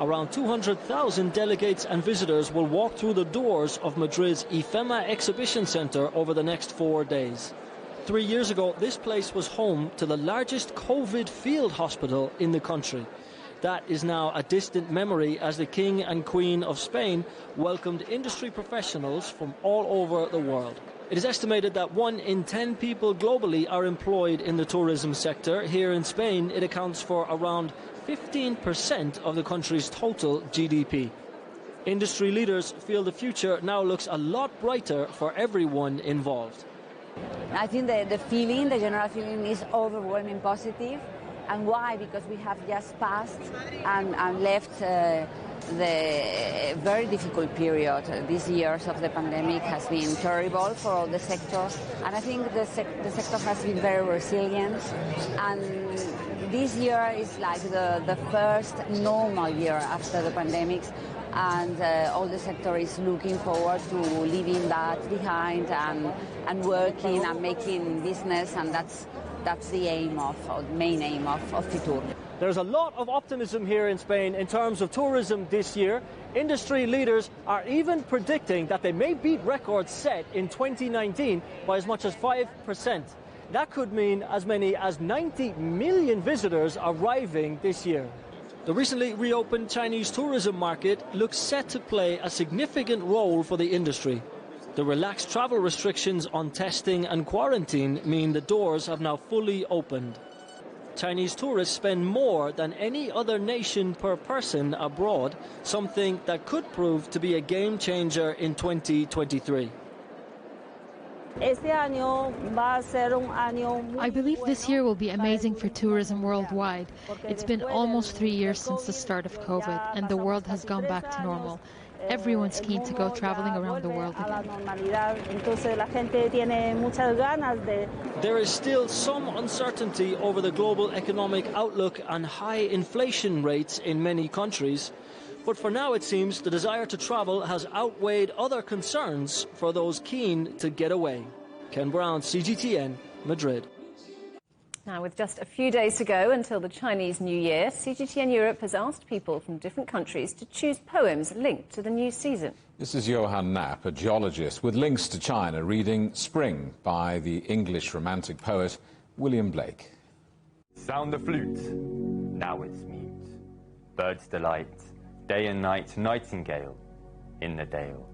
Around 200,000 delegates and visitors will walk through the doors of Madrid's IFEMA exhibition centre over the next 4 days. 3 years ago, this place was home to the largest COVID field hospital in the country. That is now a distant memory as the King and Queen of Spain welcomed industry professionals from all over the world. It is estimated that 1 in 10 people globally are employed in the tourism sector. Here in Spain, it accounts for around 15% of the country's total GDP. Industry leaders feel the future now looks a lot brighter for everyone involved. I think the general feeling is overwhelming positive. And why? Because we have just passed and left the very difficult period. These years of the pandemic has been terrible for all the sector, and I think the sector has been very resilient. And this year is like the first normal year after the pandemic, and all the sector is looking forward to leaving that behind and working and making business, and that's the aim the main aim of Fitur. There's a lot of optimism here in Spain in terms of tourism this year. Industry leaders are even predicting that they may beat records set in 2019 by as much as 5%. That could mean as many as 90 million visitors arriving this year. The recently reopened Chinese tourism market looks set to play a significant role for the industry. The relaxed travel restrictions on testing and quarantine mean the doors have now fully opened. Chinese tourists spend more than any other nation per person abroad, something that could prove to be a game changer in 2023. I believe this year will be amazing for tourism worldwide. It's been almost 3 years since the start of COVID, and the world has gone back to normal. Everyone's keen to go traveling around the world again. There is still some uncertainty over the global economic outlook and high inflation rates in many countries. But for now, it seems the desire to travel has outweighed other concerns for those keen to get away. Ken Brown, CGTN, Madrid. Now, with just a few days to go until the Chinese New Year, CGTN Europe has asked people from different countries to choose poems linked to the new season. This is Johann Knapp, a geologist, with links to China, reading Spring by the English romantic poet William Blake. Sound the flute, now it's mute. Birds delight, day and night, nightingale in the dale.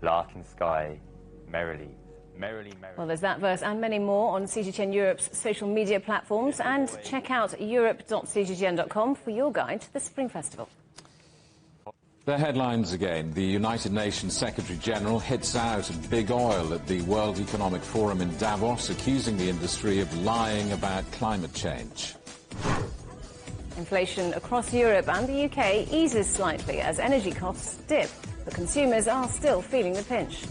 Lark in sky, merrily. Well, there's that verse and many more on CGTN Europe's social media platforms, and check out europe.cgtn.com for your guide to the Spring Festival. The headlines again. The United Nations Secretary-General hits out at big oil at the World Economic Forum in Davos, accusing the industry of lying about climate change. Inflation across Europe and the UK eases slightly as energy costs dip, but consumers are still feeling the pinch.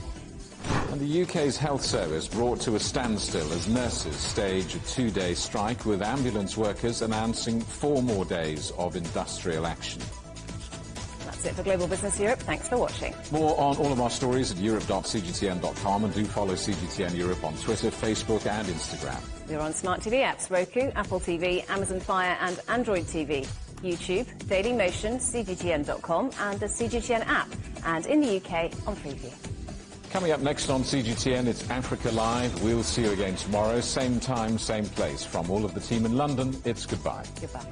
And the UK's health service brought to a standstill as nurses stage a 2-day strike, with ambulance workers announcing 4 more days of industrial action. That's it for Global Business Europe. Thanks for watching. More on all of our stories at europe.cgtn.com, and do follow CGTN Europe on Twitter, Facebook and Instagram. We're on smart TV apps, Roku, Apple TV, Amazon Fire and Android TV, YouTube, Daily Motion, CGTN.com and the CGTN app, and in the UK on Freeview. Coming up next on CGTN, it's Africa Live. We'll see you again tomorrow, same time, same place. From all of the team in London, it's goodbye. Goodbye.